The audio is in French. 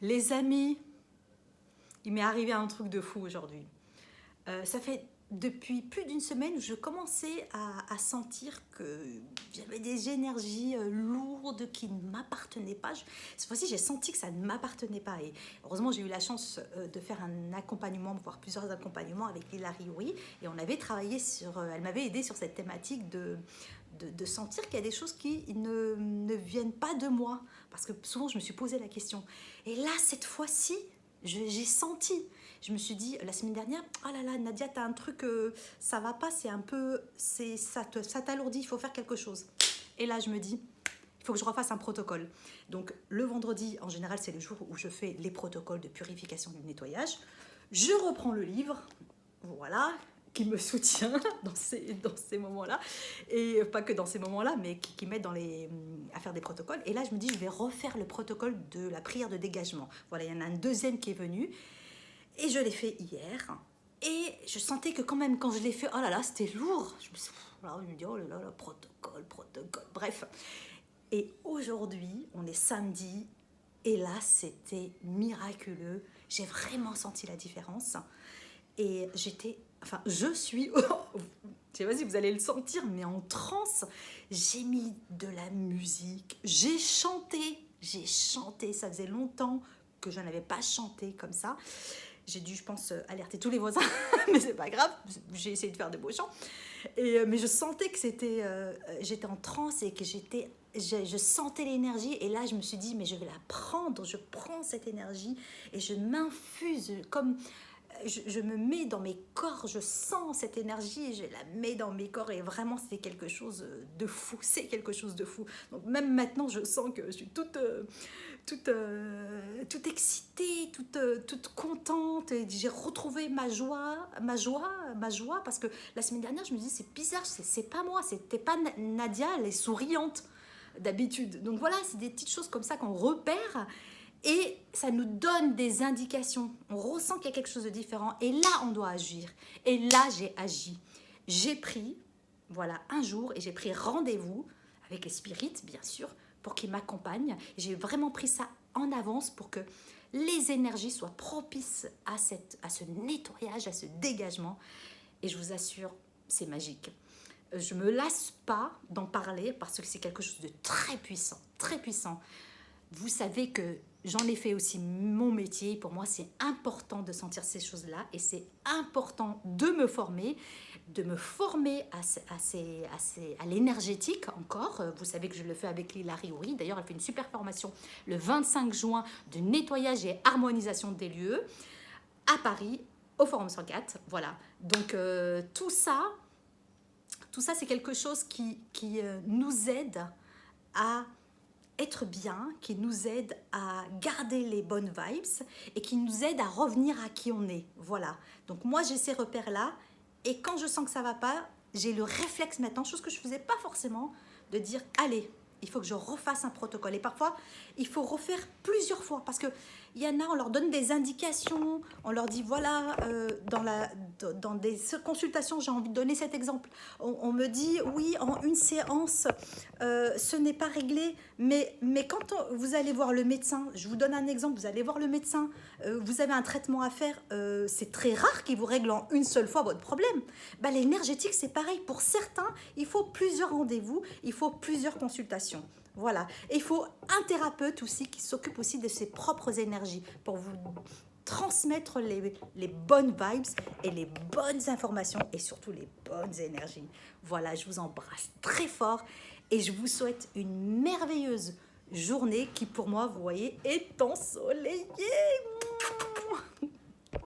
Les amis, il m'est arrivé un truc de fou aujourd'hui. Ça fait depuis plus d'une semaine où je commençais à sentir que j'avais des énergies lourdes qui ne m'appartenaient pas. Cette fois-ci, j'ai senti que ça ne m'appartenait pas. Et heureusement, j'ai eu la chance de faire un accompagnement, voire plusieurs accompagnements avec Lila Riouri. Et on avait travaillé sur... elle m'avait aidé sur cette thématique de sentir qu'il y a des choses qui ne viennent pas de moi. Parce que souvent, je me suis posé la question. Et là, cette fois-ci, j'ai senti. Je me suis dit la semaine dernière, oh là là Nadia, t'as un truc, ça va pas, c'est un peu, ça t'alourdit, il faut faire quelque chose. Et là je me dis, il faut que je refasse un protocole. Donc le vendredi, en général, c'est le jour où je fais les protocoles de purification du nettoyage. Je reprends le livre, voilà, qui me soutient dans ces moments-là, et pas que dans ces moments-là, mais qui m'aide à faire des protocoles. Et là je me dis, je vais refaire le protocole de la prière de dégagement. Voilà, il y en a un deuxième qui est venu. Et je l'ai fait hier. Et je sentais que quand même, quand je l'ai fait, oh là là, c'était lourd. Je me dis, oh là là, protocole. Bref. Et aujourd'hui, on est samedi. Et là, c'était miraculeux. J'ai vraiment senti la différence. Et je suis, je sais pas si vous allez le sentir, mais en transe. J'ai mis de la musique. J'ai chanté. Ça faisait longtemps que je n'avais pas chanté comme ça. J'ai dû, je pense, alerter tous les voisins, mais c'est pas grave, j'ai essayé de faire de beaux chants. Mais je sentais que j'étais en transe et que je sentais l'énergie. Et là, je me suis dit, mais je vais la prendre, je prends cette énergie et je m'infuse comme... Je me mets dans mes corps, je sens cette énergie et je la mets dans mes corps et vraiment c'est quelque chose de fou, Donc même maintenant je sens que je suis toute excitée, toute contente et j'ai retrouvé ma joie parce que la semaine dernière je me disais c'est bizarre, c'est pas moi, c'était pas Nadia, elle est souriante d'habitude. Donc voilà, c'est des petites choses comme ça qu'on repère. Et ça nous donne des indications. On ressent qu'il y a quelque chose de différent. Et là, on doit agir. Et là, j'ai agi. J'ai pris, voilà, un jour, et j'ai pris rendez-vous avec les spirites, bien sûr, pour qu'ils m'accompagnent. J'ai vraiment pris ça en avance pour que les énergies soient propices à ce nettoyage, à ce dégagement. Et je vous assure, c'est magique. Je ne me lasse pas d'en parler parce que c'est quelque chose de très puissant, très puissant. Vous savez que j'en ai fait aussi mon métier. Pour moi, c'est important de sentir ces choses-là et c'est important de me former à l'énergétique encore. Vous savez que je le fais avec Lila Riouri. D'ailleurs, elle fait une super formation le 25 juin de nettoyage et harmonisation des lieux à Paris, au Forum 104. Voilà. Donc, tout ça, c'est quelque chose qui nous aide à être bien, qui nous aide à garder les bonnes vibes et qui nous aide à revenir à qui on est. Voilà. Donc moi, j'ai ces repères-là et quand je sens que ça ne va pas, j'ai le réflexe maintenant, chose que je ne faisais pas forcément, de dire « Allez, il faut que je refasse un protocole. » Et parfois, il faut refaire plusieurs fois parce qu'il y en a, on leur donne des indications, on leur dit voilà, dans des consultations, j'ai envie de donner cet exemple. On me dit oui, en une séance, ce n'est pas réglé, mais quand vous allez voir le médecin, je vous donne un exemple, vous allez voir le médecin, vous avez un traitement à faire, c'est très rare qu'il vous règle en une seule fois votre problème. Ben, l'énergétique, c'est pareil. Pour certains, il faut plusieurs rendez-vous, il faut plusieurs consultations. Voilà. Et il faut un thérapeute aussi qui s'occupe aussi de ses propres énergies pour vous transmettre les bonnes vibes et les bonnes informations et surtout les bonnes énergies. Voilà, je vous embrasse très fort et je vous souhaite une merveilleuse journée qui pour moi, vous voyez, est ensoleillée.